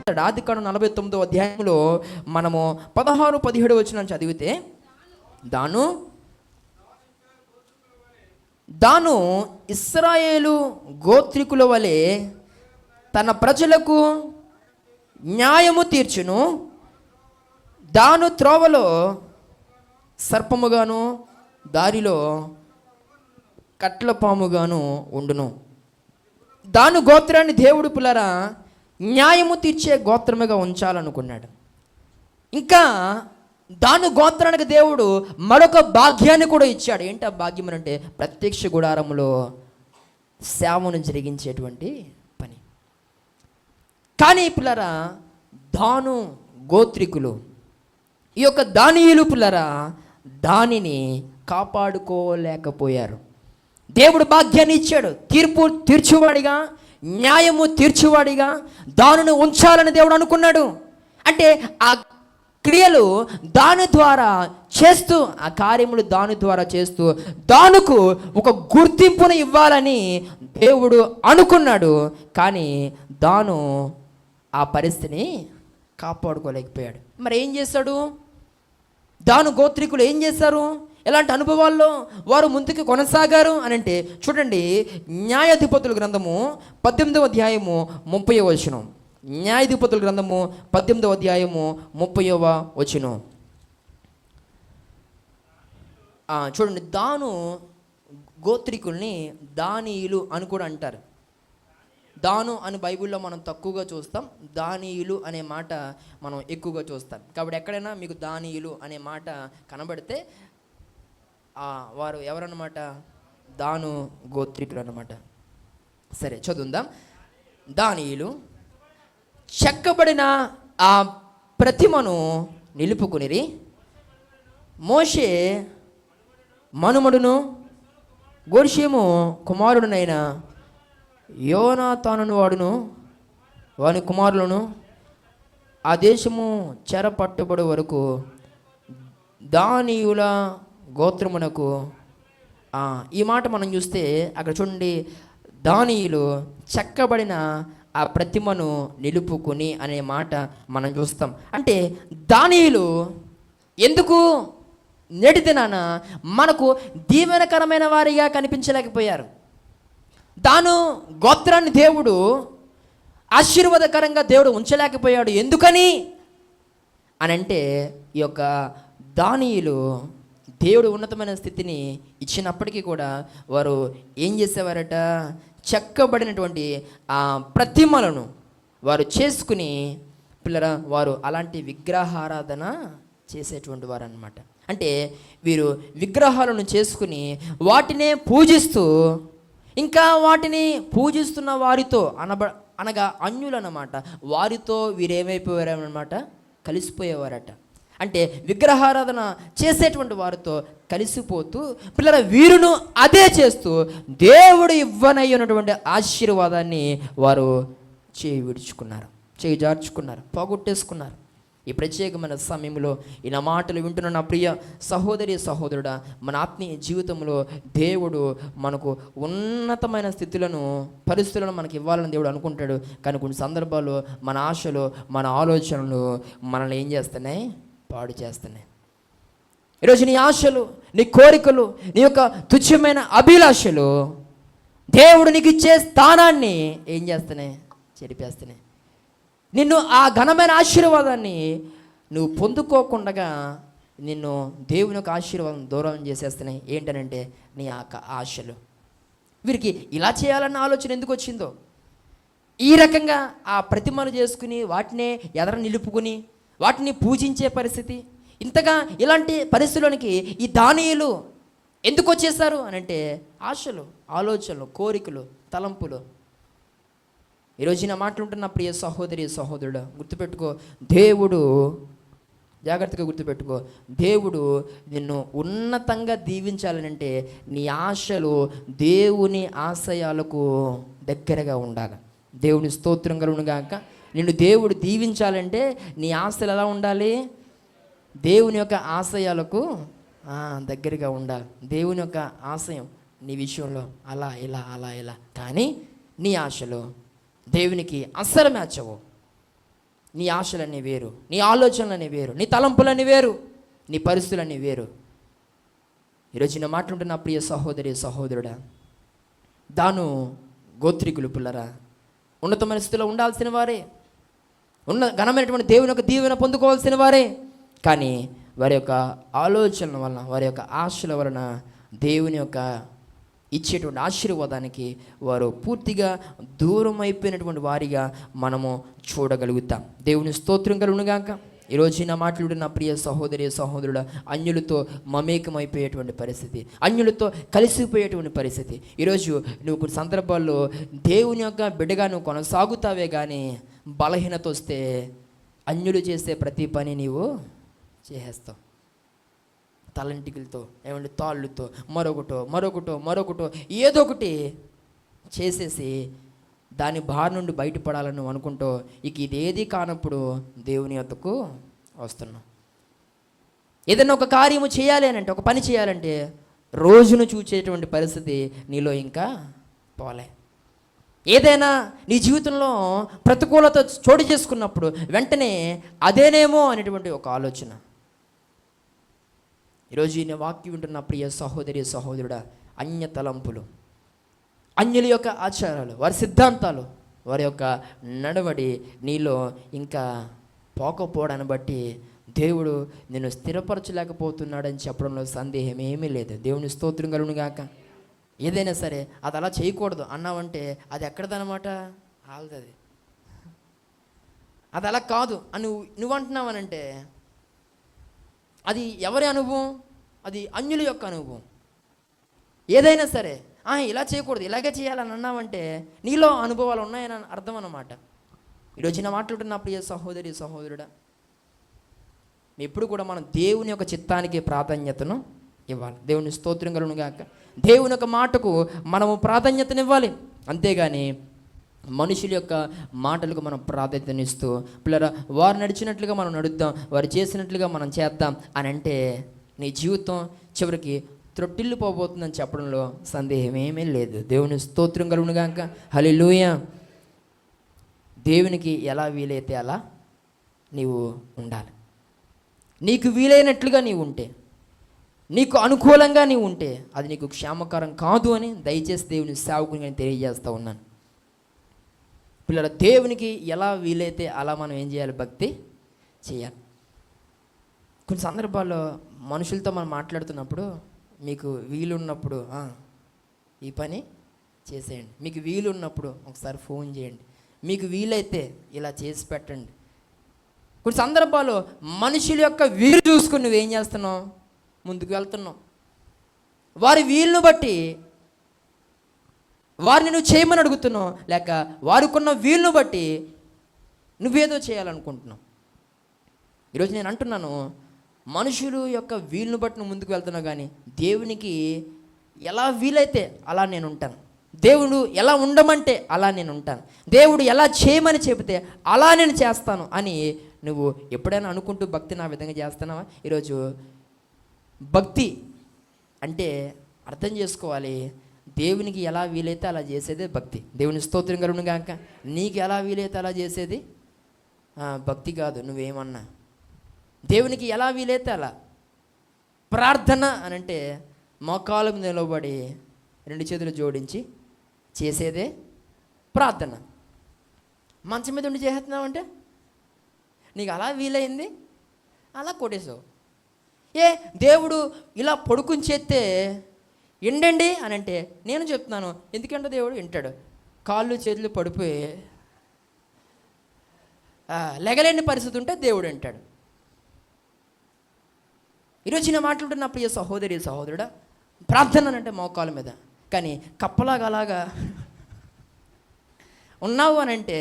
ఆదికాండం 49వ అధ్యాయంలో మనము 16-17 వచనం చదివితే, దాను ఇశ్రాయేలు గోత్రికుల వలె తన ప్రజలకు న్యాయము తీర్చును. దాను త్రోవలో సర్పముగాను, దారిలో కట్ల పాముగాను ఉండును. దాను గోత్రాన్ని దేవుడు పిల్లరా న్యాయము తీర్చే గోత్రముగా ఉంచాలనుకున్నాడు. ఇంకా దాను గోత్రానికి దేవుడు మరొక భాగ్యాన్ని కూడా ఇచ్చాడు. ఏంటి ఆ భాగ్యం అంటే ప్రత్యక్ష గుడారములో సేవను జరిగించేటువంటి పని. కానీ పిల్లరా దాను గోత్రికులు, ఈ యొక్క దానియులు పిల్లరా దానిని కాపాడుకోలేకపోయారు. దేవుడు భాగ్యాన్ని ఇచ్చాడు, తీర్పు తీర్చువాడిగా, న్యాయము తీర్చువాడిగా దానిని ఉంచాలని దేవుడు అనుకున్నాడు. అంటే ఆ క్రియలు దాని ద్వారా చేస్తూ, ఆ కార్యములు దాని ద్వారా చేస్తూ దానికి ఒక గుర్తింపును ఇవ్వాలని దేవుడు అనుకున్నాడు. కానీ దాను ఆ పరిస్థితిని కాపాడుకోలేకపోయాడు. మరి ఏం చేశాడు? దాను గోత్రికులు ఏం చేశారు? ఎలాంటి అనుభవాల్లో వారు ముందుకు కొనసాగారు అని అంటే చూడండి, న్యాయాధిపతుల గ్రంథము 18వ అధ్యాయము 30వ వచనం. న్యాయాధిపతుల గ్రంథము 18వ అధ్యాయము 30వ వచనం చూడండి. దాను గోత్రికుల్ని దానీయులు అని కూడా అంటారు. దాను అని బైబిల్లో మనం తక్కువగా చూస్తాం, దానీయులు అనే మాట మనం ఎక్కువగా చూస్తాం. కాబట్టి ఎక్కడైనా మీకు దానీయులు అనే మాట కనబడితే వారు ఎవరన్నమాట? దాను గోత్రికులు అన్నమాట. సరే చదువుదాం. దానీయులు చెక్కబడిన ఆ ప్రతిమను నిలుపుకునిరి. మోషే మనుమడును గెర్షోము కుమారుడునైన యోనాతాను వాడును వాని కుమారులను ఆ దేశము చెరపట్టుబడి వరకు దానీయుల గోత్రమునకు. ఈ మాట మనం చూస్తే అక్కడ చూడండి, దానీయులు చెక్కబడిన ఆ ప్రతిమను నిలుపుకుని అనే మాట మనం చూస్తాం. అంటే దానీయులు ఎందుకు నేటి దినాన మనకు దీవెనకరమైన వారిగా కనిపించలేకపోయారు? దాను గోత్రాన్ని దేవుడు ఆశీర్వాదకరంగా దేవుడు ఉంచలేకపోయాడు. ఎందుకని అని అంటే ఈ యొక్క దానీయులు దేవుడు ఉన్నతమైన స్థితిని ఇచ్చినప్పటికీ కూడా వారు ఏం చేసేవారట? చెక్కబడినటువంటి ఆ ప్రతిమలను వారు చేసుకుని పిల్లరా వారు అలాంటి విగ్రహారాధన చేసేటువంటి వారు అన్నమాట. అంటే వీరు విగ్రహాలను చేసుకుని వాటినే పూజిస్తూ, ఇంకా వాటిని పూజిస్తున్న వారితో అనగా అన్యులు అన్నమాట, వారితో వీరేమైపోయారన్నమాట? కలిసిపోయేవారట. అంటే విగ్రహారాధన చేసేటువంటి వారితో కలిసిపోతూ పిల్లల వీరును అదే చేస్తూ దేవుడు ఇవ్వనయ్యున్నటువంటి ఆశీర్వాదాన్ని వారు చేయి జార్చుకున్నారు, పోగొట్టేసుకున్నారు. ఈ ప్రత్యేకమైన సమయంలో ఈ నా మాటలు వింటున్న నా ప్రియ సహోదరి సహోదరుడా, మన ఆత్మీయ జీవితంలో దేవుడు మనకు ఉన్నతమైన పరిస్థితులను మనకి ఇవ్వాలని దేవుడు అనుకుంటాడు. కానీ కొన్ని సందర్భాల్లో మన ఆశలు, మన ఆలోచనలు మనల్ని ఏం చేస్తున్నాయి? పాడు చేస్తున్నాయి. ఈరోజు నీ ఆశలు, నీ కోరికలు, నీ యొక్క తుచ్చమైన అభిలాషలు దేవుడు నీకు ఇచ్చే స్థానాన్ని ఏం చేస్తున్నాయి? చెరిపేస్తున్నాయి. నిన్ను ఆ ఘనమైన ఆశీర్వాదాన్ని నువ్వు పొందుకోకుండా నిన్ను దేవుని యొక్క ఆశీర్వాదం దూరం చేసేస్తున్నాయి. ఏంటనంటే నీ ఆశలు. వీరికి ఇలా చేయాలన్న ఆలోచన ఎందుకు వచ్చిందో, ఈ రకంగా ఆ ప్రతిమలు చేసుకుని వాటినే ఎదర నిలుపుకుని వాటిని పూజించే పరిస్థితి, ఇంతగా ఇలాంటి పరిస్థితుల్లోనికి ఈ దానీయులు ఎందుకు వచ్చేసారు అని అంటే ఆశలు, ఆలోచనలు, కోరికలు, తలంపులు. ఈరోజు నా మాట్లాడుతున్న ప్రియ సహోదరి సహోదరుడు గుర్తుపెట్టుకో, దేవుడు జాగ్రత్తగా గుర్తుపెట్టుకో, దేవుడు నిన్ను ఉన్నతంగా దీవించాలనంటే నీ ఆశలు దేవుని ఆశయాలకు దగ్గరగా ఉండాలి. దేవుని స్తోత్రం కలుగునుగాక. నిన్ను దేవుడు దీవించాలంటే నీ ఆశలు ఎలా ఉండాలి? దేవుని యొక్క ఆశయాలకు దగ్గరగా ఉండాలి. దేవుని యొక్క ఆశయం నీ విషయంలో అలా ఇలా కానీ నీ ఆశలు దేవునికి అస్సలు మ్యాచ్ అవ్వవు. నీ ఆశలన్నీ వేరు, నీ ఆలోచనలన్నీ వేరు, నీ తలంపులన్నీ వేరు, నీ పరిస్థితులన్నీ వేరు. ఈరోజు నేను మాట్లాడుతున్న ప్రియ సహోదరి సహోదరుడా, దాను గోత్రికులు పిల్లరా ఉన్నతమైన స్థితిలో ఉండాల్సిన వారే, ఘనమైనటువంటి దేవుని యొక్క దీవెన పొందుకోవాల్సిన వారే. కానీ వారి యొక్క ఆలోచనల వలన, వారి యొక్క ఆశల వలన దేవుని యొక్క ఇచ్చేటువంటి ఆశీర్వాదానికి వారు పూర్తిగా దూరం అయిపోయినటువంటి వారిగా మనము చూడగలుగుతాం. దేవుని స్తోత్రం కలుగునుగాక. ఈరోజు నా మాట్లాడిన ప్రియ సహోదరి సహోదరుడు, అన్యులతో మమేకమైపోయేటువంటి పరిస్థితి, అన్యులతో కలిసిపోయేటువంటి పరిస్థితి. ఈరోజు నువ్వు కొన్ని సందర్భాల్లో దేవుని యొక్క బిడ్డగా నువ్వు కొనసాగుతావే కానీ బలహీనత వస్తే అన్యులు చేసే ప్రతి పని నీవు చేసేస్తావు. తలంటికలతో, ఏమంటే తాళ్ళుతో, మరొకటో ఏదో ఒకటి చేసేసి దాని బారి నుండి బయటపడాలని నువ్వు అనుకుంటూ ఇక ఇదేది కానప్పుడు దేవుని యొద్దకు వస్తున్నావు. ఏదైనా ఒక కార్యము చేయాలి అని అంటే, ఒక పని చేయాలంటే రోజును చూచేటువంటి పరిస్థితి నీలో ఇంకా పోలే. ఏదైనా నీ జీవితంలో ప్రతికూలత చోటు చేసుకున్నప్పుడు వెంటనే అదేనేమో అనేటువంటి ఒక ఆలోచన. ఈరోజు ఈ వాక్యం వింటున్న ప్రియ సహోదరి సహోదరుడా, అన్య తలంపులు, అన్యుల యొక్క ఆచారాలు, వారి సిద్ధాంతాలు, వారి యొక్క నడవడి నీలో ఇంకా పోకపోవడాన్ని బట్టి దేవుడు నిన్ను స్థిరపరచలేకపోతున్నాడని చెప్పడంలో సందేహం ఏమీ లేదు. దేవుని స్తోత్రం కలుగునుగాక. ఏదైనా సరే అది అలా చేయకూడదు అన్నావంటే అది ఎక్కడదనమాట, ఆల్దది. అది అలా కాదు అని నువ్వు అంటున్నావనంటే అది ఎవరి అనుభవం? అది అన్యుల యొక్క అనుభవం. ఏదైనా సరే ఇలా చేయకూడదు, ఇలాగే చేయాలని అన్నావంటే నీలో అనుభవాలు ఉన్నాయని అర్థం అన్నమాట. ఈరోజు నా మాట్లాడుతున్న ప్రియ సహోదరి సహోదరుడా, ఎప్పుడు కూడా మనం దేవుని యొక్క చిత్తానికి ప్రాధాన్యతను ఇవ్వాలి. దేవుని స్తోత్రం కలుగునుగాక. దేవుని యొక్క మాటకు మనము ప్రాధాన్యతనివ్వాలి. అంతేగాని మనుషుల యొక్క మాటలకు మనం ప్రాధాన్యతనిస్తూ పిల్లరా వారు నడిచినట్లుగా మనం నడుద్దాం, వారు చేసినట్లుగా మనం చేద్దాం అని అంటే నీ జీవితం చివరికి త్రొట్టిల్లు పోబోతుందని చెప్పడంలో సందేహం ఏమీ లేదు. దేవుని స్తోత్రం కలుగునుగాక. హల్లెలూయా. దేవునికి ఎలా వీలైతే అలా నీవు ఉండాలి. నీకు వీలైనట్లుగా నీవు ఉంటే, నీకు అనుకూలంగా నీవు ఉంటే అది నీకు క్షేమకరం కాదు అని దయచేసి దేవుని సేవకుని నేను తెలియజేస్తూ ఉన్నాను. పిల్లల దేవునికి ఎలా వీలైతే అలా మనం ఏం చేయాలి? భక్తి చేయాలి. కొన్ని సందర్భాల్లో మనుషులతో మనం మాట్లాడుతున్నప్పుడు మీకు వీలున్నప్పుడు ఈ పని చేసేయండి, మీకు వీలున్నప్పుడు ఒకసారి ఫోన్ చేయండి, మీకు వీలైతే ఇలా చేసి పెట్టండి. కొన్ని సందర్భాల్లో మనుషుల యొక్క వీలు చూసుకుని నువ్వేం చేస్తున్నావు? ముందుకు వెళ్తున్నావు. వారి వీలును బట్టి వారిని నువ్వు చేయమని అడుగుతున్నావు, లేక వారికున్న వీలును బట్టి నువ్వేదో చేయాలనుకుంటున్నావు. ఈరోజు నేను అంటున్నాను, మనుషులు యొక్క వీలును బట్టి నువ్వు ముందుకు వెళ్తున్నావు, కానీ దేవునికి ఎలా వీలైతే అలా నేను ఉంటాను. దేవుడు ఎలా ఉండమంటే అలా నేను ఉంటాను. దేవుడు ఎలా చేయమని చెబితే అలా నేను చేస్తాను అని నువ్వు ఎప్పుడైనా అనుకుంటూ భక్తిని ఆ విధంగా చేస్తున్నావా? ఈరోజు భక్తి అంటే అర్థం చేసుకోవాలి, దేవునికి ఎలా వీలైతే అలా చేసేదే భక్తి. దేవుని స్తోత్రం కలుగునుగాక. నీకు ఎలా వీలైతే అలా చేసేది భక్తి కాదు. నువ్వేమన్నా దేవునికి ఎలా వీలైతే అలా. ప్రార్థన అని అంటే మోకాళ్ళ మీద నిలబడి 2 చేతులు జోడించి చేసేదే ప్రార్థన. మంచం మీద ఉండి చేస్తున్నావంటే నీకు అలా వీలైంది అలా కొట్టేసావు. దేవుడు ఇలా పడుకుని చేస్తే ఎండండి అని అంటే నేను చెప్తున్నాను, ఎందుకంటే దేవుడు వింటాడు. కాళ్ళు చేతులు పడిపోయి లెగలేని పరిస్థితి ఉంటే దేవుడు వింటాడు. ఈరోజు నేను మాట్లాడుతున్న ప్రియ సహోదరి సహోదరుడా, ప్రార్థన అంటే మోకాళ్ళ మీద, కానీ కప్పలాగా అలాగా ఉన్నావు అని అంటే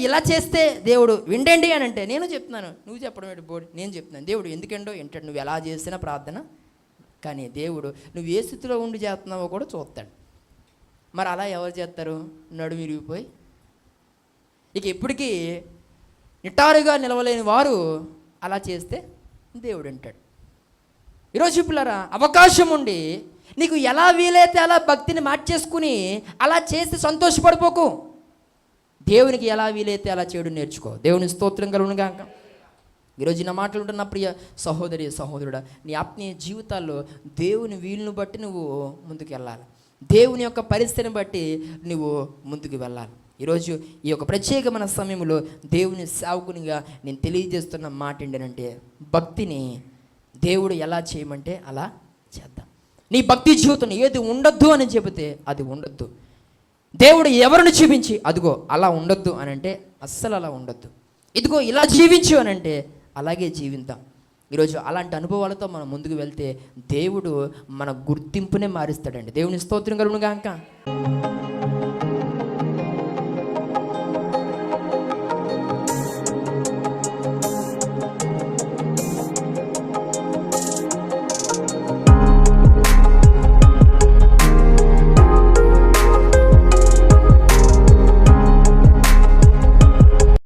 ఇలా చేస్తే దేవుడు విండండి అని అంటే నేను చెప్తున్నాను, నువ్వు చెప్పడం ఏంటి బోర్డు? నేను చెప్తున్నాను, దేవుడు ఎందుకండో వింటాడు నువ్వు ఎలా చేసినా ప్రార్థన. కానీ దేవుడు నువ్వు ఏ స్థితిలో ఉండి చేస్తున్నావో కూడా చూస్తాడు. మరి అలా ఎవరు చేస్తారు? నడుము విరిగిపోయి ఇక ఎప్పటికీ నిటారుగా నిలవలేని వారు అలా చేస్తే దేవుడు వింటాడు. ఈరోజు పిల్లరా, అవకాశం ఉండి నీకు ఎలా వీలైతే అలా భక్తిని మార్చేసుకుని అలా చేసి సంతోషపడిపోకు. దేవునికి ఎలా వీలైతే అలా చేయడం నేర్చుకో. దేవుని స్తోత్రం కలుగును గాక. ఈరోజు నా మాటలు ఉంటున్న ప్రియ సహోదరి సహోదరుడా, నీ ఆత్మీయ జీవితాల్లో దేవుని వీలును బట్టి నువ్వు ముందుకు వెళ్ళాలి. దేవుని యొక్క పరిస్థితిని బట్టి నువ్వు ముందుకు వెళ్ళాలి. ఈరోజు ఈ యొక్క ప్రత్యేకమైన సమయంలో దేవుని సేవకునిగా నేను తెలియజేస్తున్న మాట ఏంటంటే, భక్తిని దేవుడు ఎలా చేయమంటే అలా చేద్దాం. నీ భక్తి జీవితం ఏది ఉండొద్దు అని చెబితే అది ఉండొద్దు. దేవుడు ఎవరిని చూపించి అదిగో అలా ఉండొద్దు అని అంటే అస్సలు అలా ఉండొద్దు. ఇదిగో ఇలా జీవించు అని అంటే అలాగే జీవిద్దాం. ఈరోజు అలాంటి అనుభవాలతో మనం ముందుకు వెళ్తే దేవుడు మన గుర్తింపునే మారుస్తాడండి. దేవుని స్తోత్రం కలుగును గాక.